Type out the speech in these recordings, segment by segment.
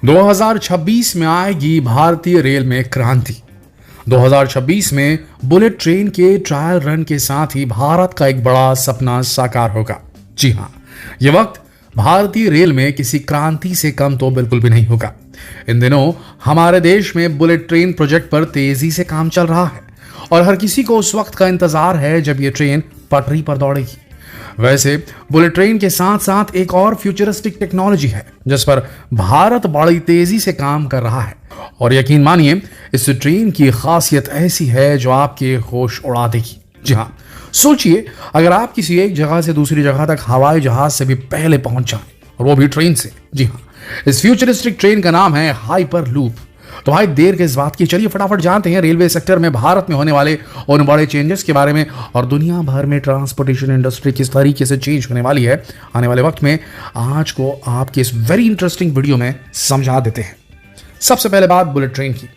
2026 में आएगी भारतीय रेल में क्रांति। 2026 में बुलेट ट्रेन के ट्रायल रन के साथ ही भारत का एक बड़ा सपना साकार होगा। जी हां, यह वक्त भारतीय रेल में किसी क्रांति से कम तो बिल्कुल भी नहीं होगा। इन दिनों हमारे देश में बुलेट ट्रेन प्रोजेक्ट पर तेजी से काम चल रहा है और हर किसी को उस वक्त का इंतजार है जब यह ट्रेन पटरी पर दौड़ेगी। वैसे बुलेट ट्रेन के साथ साथ एक और फ्यूचरिस्टिक टेक्नोलॉजी है जिस पर भारत बड़ी तेजी से काम कर रहा है और यकीन मानिए इस ट्रेन की खासियत ऐसी है जो आपके होश उड़ा देगी। जी हाँ, सोचिए अगर आप किसी एक जगह से दूसरी जगह तक हवाई जहाज से भी पहले पहुंच जाए और वो भी ट्रेन से। जी हाँ, इस फ्यूचरिस्टिक ट्रेन का नाम है हाइपर लूप। तो भाई देर किस बात की, चलिए फटाफट जानते हैं रेलवे सेक्टर में भारत में होने वाले उन बड़े चेंजेस के बारे में और दुनिया भर में ट्रांसपोर्टेशन इंडस्ट्री किस तरीके से चेंज होने वाली है आने वाले वक्त में। आज को आपके इस वेरी इंटरेस्टिंग वीडियो में समझा देते हैं। सबसे पहले बात बुलेट ट्रेन की।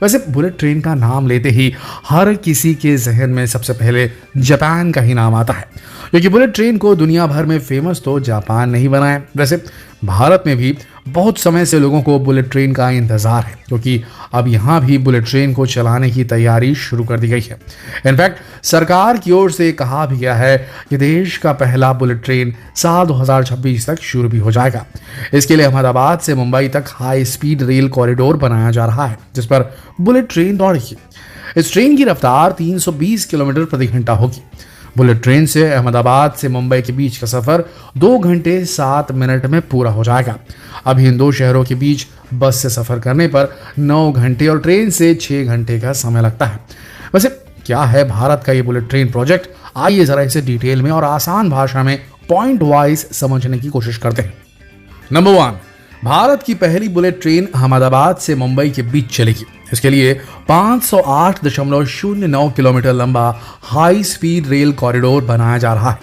वैसे बुलेट ट्रेन का नाम लेते ही हर किसी के जहन में सबसे पहले जापान का ही नाम आता है, क्योंकि बुलेट ट्रेन को दुनिया भर में फेमस तो जापान ने ही बनाया। वैसे भारत में भी बहुत समय से लोगों को बुलेट ट्रेन का इंतजार है, क्योंकि अब यहाँ भी बुलेट ट्रेन को चलाने की तैयारी शुरू कर दी गई है। इनफैक्ट सरकार की ओर से कहा भी गया है कि देश का पहला बुलेट ट्रेन साल 2026 तक शुरू भी हो जाएगा। इसके लिए अहमदाबाद से मुंबई तक हाई स्पीड रेल कॉरिडोर बनाया जा रहा है जिस पर बुलेट ट्रेन दौड़ेगी। इस ट्रेन की रफ्तार 320 किलोमीटर प्रति घंटा होगी। बुलेट ट्रेन से अहमदाबाद से मुंबई के बीच का सफर 2 घंटे 7 मिनट में पूरा हो जाएगा। अभी इन दो शहरों के बीच बस से सफर करने पर 9 घंटे और ट्रेन से 6 घंटे का समय लगता है। वैसे क्या है भारत का ये बुलेट ट्रेन प्रोजेक्ट, आइए जरा इसे डिटेल में और आसान भाषा में पॉइंट वाइज समझने की कोशिश करते हैं। नंबर 1, भारत की पहली बुलेट ट्रेन अहमदाबाद से मुंबई के बीच चलेगी। इसके लिए 508.09 किलोमीटर लंबा हाई स्पीड रेल कॉरिडोर बनाया जा रहा है।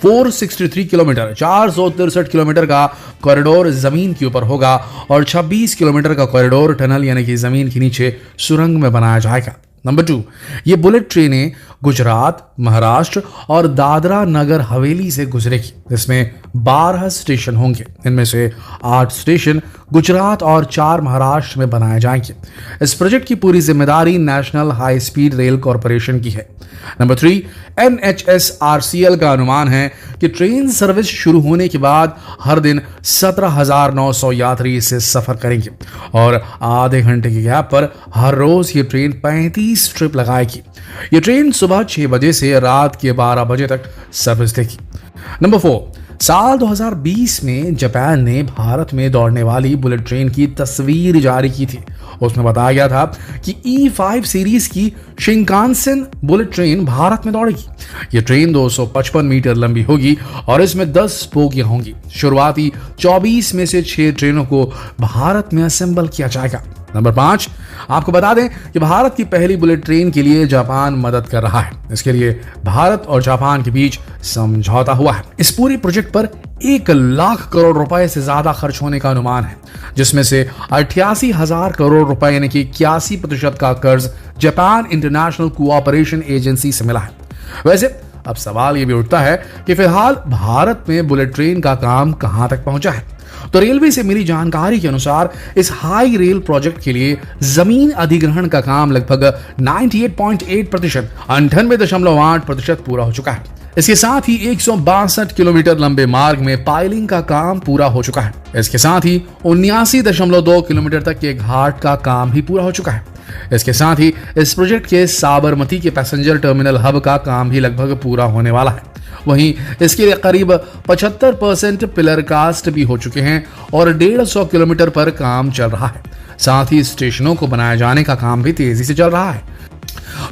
463 किलोमीटर 463 किलोमीटर का कॉरिडोर जमीन के ऊपर होगा और 26 किलोमीटर का कॉरिडोर टनल यानी कि जमीन के नीचे सुरंग में बनाया जाएगा। नंबर 2, ये बुलेट ट्रेनें गुजरात, महाराष्ट्र और दादरा नगर हवेली से गुजरेगी। इसमें 12 स्टेशन होंगे। इनमें से 8 स्टेशन गुजरात और 4 महाराष्ट्र में बनाए जाएंगे। इस प्रोजेक्ट की पूरी जिम्मेदारी national high speed rail corporation की है। नंबर 3, NHSRCL का अनुमान है कि ट्रेन सर्विस शुरू होने के बाद हर दिन 17,900 यात्री इससे सफर करेंगे और आधे घंटे के गैप पर हर रोज ये ट्रेन 35 ट्रिप लगाएगी। ये ट्रेन सुबह 6 बजे से रात के 12 बजे तक सर्विस देगी। नंबर 4, साल 2020 में जापान ने भारत में दौड़ने वाली बुलेट ट्रेन की तस्वीर जारी की थी। उसमें बताया गया था कि E5 सीरीज की शिंकानसेन बुलेट ट्रेन भारत में दौड़ेगी। यह ट्रेन 255 मीटर लंबी होगी और इसमें 10 बोगियां होंगी। शुरुआती 24 में से 6 ट्रेनों को भारत में असेंबल किया जाएगा। नंबर 5, आपको बता दें कि भारत की पहली बुलेट ट्रेन के लिए जापान मदद कर रहा है। इसके लिए भारत और जापान के बीच समझौता हुआ है। इस पूरे प्रोजेक्ट पर 1 लाख करोड़ रुपए से ज्यादा खर्च होने का अनुमान है, जिसमें से 88,000 करोड़ रुपए यानी कि 81% का कर्ज जापान इंटरनेशनल कोऑपरेशन एजेंसी से मिला है। वैसे अब सवाल यह भी उठता है कि फिलहाल भारत में बुलेट ट्रेन का काम कहां तक पहुंचा है। तो रेलवे से मिली जानकारी के अनुसार इस हाई रेल प्रोजेक्ट के लिए जमीन अधिग्रहण का काम लगभग 98.8%, 98.8% पूरा हो चुका है। इसके साथ ही 162 किलोमीटर लंबे मार्ग में पाइलिंग का काम पूरा हो चुका है। इसके साथ ही 79.2 किलोमीटर तक के घाट का काम भी पूरा हो चुका है। इसके साथ ही इस प्रोजेक्ट के साबरमती के पैसेंजर टर्मिनल हब का काम भी लगभग पूरा होने वाला है। वहीं इसके लिए करीब 75% पिलर कास्ट भी हो चुके हैं और 150 किलोमीटर पर काम चल रहा है। साथ ही स्टेशनों को बनाए जाने का काम भी तेजी से चल रहा है।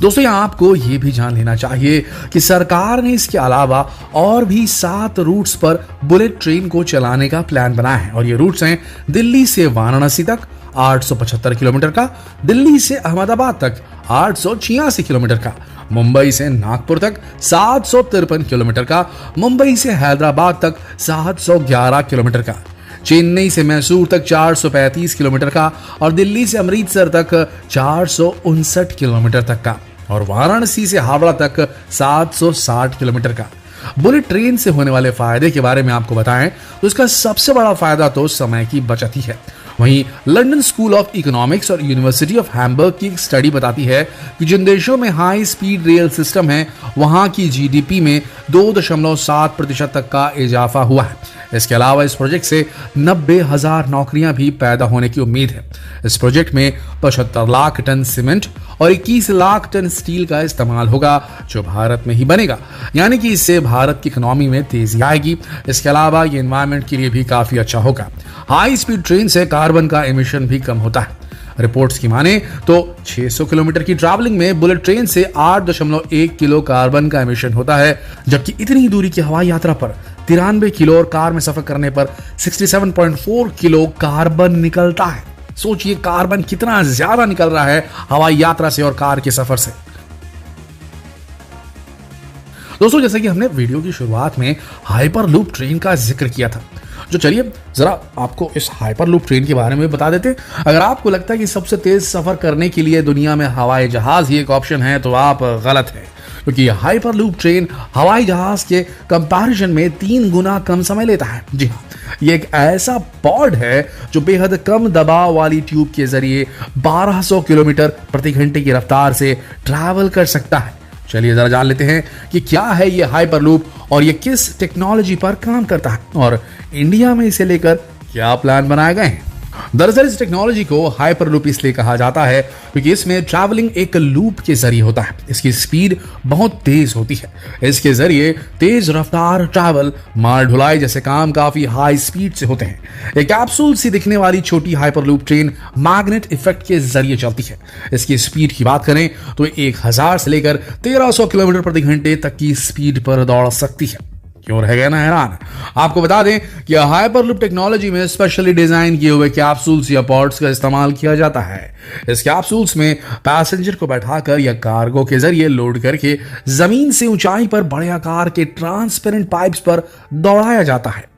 दोस्तों यहाँ आपको ये भी जान लेना चाहिए कि सरकार ने इसके अलावा और भी 7 रूट्स पर बुलेट ट्रेन को चलाने का प्लान बनाया है और ये रूट्स हैं दिल्ली से वाराणसी तक 875 किलोमीटर का, दिल्ली से अहमदाबाद तक 886 किलोमीटर का, मुंबई से नागपुर तक 753 किलोमीटर का, मुंबई से हैदराबाद तक 711 किलोमीटर का, चेन्नई से मैसूर तक 435 किलोमीटर का और दिल्ली से अमृतसर तक 459 किलोमीटर तक का और वाराणसी से हावड़ा तक 760 किलोमीटर का। बुलेट ट्रेन से होने वाले फायदे के बारे में आपको बताएं तो इसका सबसे बड़ा फायदा तो समय की बचत ही है। वहीं लंदन स्कूल ऑफ इकोनॉमिक्स और यूनिवर्सिटी ऑफ हैम्बर्ग की एक स्टडी बताती है कि जिन देशों में हाई स्पीड रेल सिस्टम है वहां की जीडीपी में 2.7% तक का इजाफा हुआ है। इसके अलावा इस प्रोजेक्ट से 90,000 नौकरियां भी पैदा होने की उम्मीद है। इस प्रोजेक्ट में 75 लाख टन सीमेंट और 21 लाख टन स्टील का इस्तेमाल होगा जो भारत में ही बनेगा, यानी कि इससे भारत की इकोनॉमी में तेजी आएगी। इसके अलावा ये एनवायरमेंट के लिए भी काफी अच्छा होगा। हाई स्पीड ट्रेन से कार्बन का एमिशन भी कम होता है। रिपोर्ट्स की माने तो 600 किलोमीटर की ट्रैवलिंग में बुलेट ट्रेन से 8.1 किलो कार्बन का एमिशन होता है, जबकि इतनी दूरी की हवाई यात्रा पर 93 किलो और कार में सफर करने पर 67.4 किलो कार्बन निकलता है। सोचिए कार्बन कितना ज्यादा निकल रहा है हवाई यात्रा से और कार के सफर से। दोस्तों, जैसे कि हमने वीडियो की शुरुआत में हाइपरलूप ट्रेन का जिक्र किया था, जो चलिए जरा आपको इस हाइपरलूप ट्रेन के बारे में बता देते हैं। अगर आपको लगता है कि सबसे तेज सफर करने के लिए दुनिया में हवाई जहाज ही एक ऑप्शन है तो आप गलत हैं, क्योंकि हाइपरलूप ट्रेन हवाई जहाज के कंपैरिजन में 3 गुना कम समय लेता है। जी हाँ, ये एक ऐसा पॉड है जो बेहद कम दबाव वाली ट्यूब के जरिए 1200 किलोमीटर प्रति घंटे की रफ्तार से ट्रैवल कर सकता है। चलिए जरा जान लेते हैं कि क्या है ये हाइपरलूप और ये किस टेक्नोलॉजी पर काम करता है और इंडिया में इसे लेकर क्या प्लान बनाए गए हैं। दरअसल इस टेक्नोलॉजी को हाइपरलूप इसलिए कहा जाता है क्योंकि इसमें ट्रैवलिंग एक लूप के जरिए होता है। इसकी स्पीड बहुत तेज होती है। इसके जरिए तेज रफ्तार ट्रैवल, माल ढुलाई जैसे काम काफी हाई स्पीड से होते हैं। एक कैप्सूल सी दिखने वाली छोटी हाइपरलूप ट्रेन मैग्नेट इफेक्ट के जरिए चलती है। इसकी स्पीड की बात करें तो 1000 से लेकर 1300 किलोमीटर प्रति घंटे तक की स्पीड पर दौड़ सकती है। क्यों रह गए ना हैरान? आपको बता दें कि हाइपरलूप टेक्नोलॉजी में स्पेशली डिजाइन किए हुए कैप्सूल्स या पॉड्स का इस्तेमाल किया जाता है। इस कैप्सूल्स में पैसेंजर को बैठाकर या कार्गो के जरिए लोड करके जमीन से ऊंचाई पर बड़े आकार के ट्रांसपेरेंट पाइप्स पर दौड़ाया जाता है।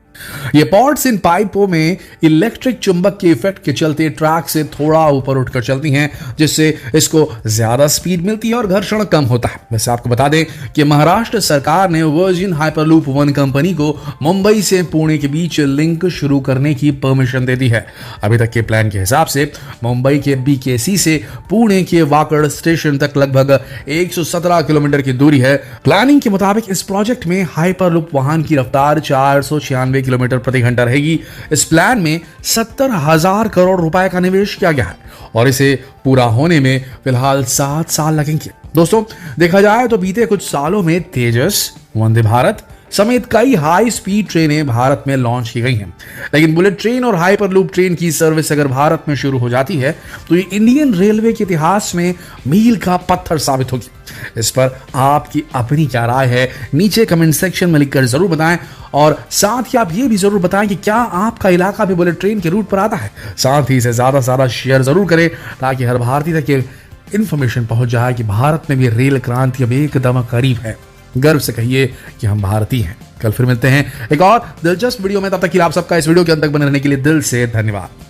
ये पॉड्स इन पाइपों में इलेक्ट्रिक चुंबक के इफेक्ट के चलते ट्रैक से थोड़ा ऊपर उठकर चलती हैं, जिससे इसको ज्यादा स्पीड मिलती है और घर्षण कम होता है। वैसे आपको बता दें कि महाराष्ट्र सरकार ने वर्जिन हाइपरलूप 1 कंपनी को मुंबई से पुणे के बीच लिंक शुरू करने की परमिशन दे दी है। अभी तक के प्लान के हिसाब से मुंबई के BKC से पुणे के वाकड़ स्टेशन तक लगभग 117 किलोमीटर की दूरी है। प्लानिंग के मुताबिक इस प्रोजेक्ट में हाइपरलूप वाहन की रफ्तार 496 किलोमीटर प्रति घंटा रहेगी। इस प्लान में 70,000 करोड़ रुपए का निवेश किया गया है और इसे पूरा होने में फिलहाल 7 साल लगेंगे। दोस्तों, देखा जाए तो बीते कुछ सालों में तेजस, वंदे भारत समेत कई हाई स्पीड ट्रेनें भारत में लॉन्च की गई हैं, लेकिन बुलेट ट्रेन और हाइपरलूप ट्रेन की सर्विस अगर भारत में शुरू हो जाती है तो ये इंडियन रेलवे के इतिहास में मील का पत्थर साबित होगी। इस पर आपकी अपनी क्या राय है नीचे कमेंट सेक्शन में लिखकर जरूर बताएं और साथ ही आप ये भी जरूर बताएं कि क्या आपका इलाका भी बुलेट ट्रेन के रूट पर आता है। साथ ही इसे ज्यादा से ज्यादा शेयर जरूर करें ताकि हर भारतीय तक ये इंफॉर्मेशन पहुंच जाए कि भारत में भी रेल क्रांति अब एकदम करीब है। गर्व से कहिए कि हम भारतीय हैं। कल फिर मिलते हैं एक और दिलचस्प वीडियो में। तब तक के लिए आप सबका इस वीडियो के अंत तक बने रहने के लिए दिल से धन्यवाद।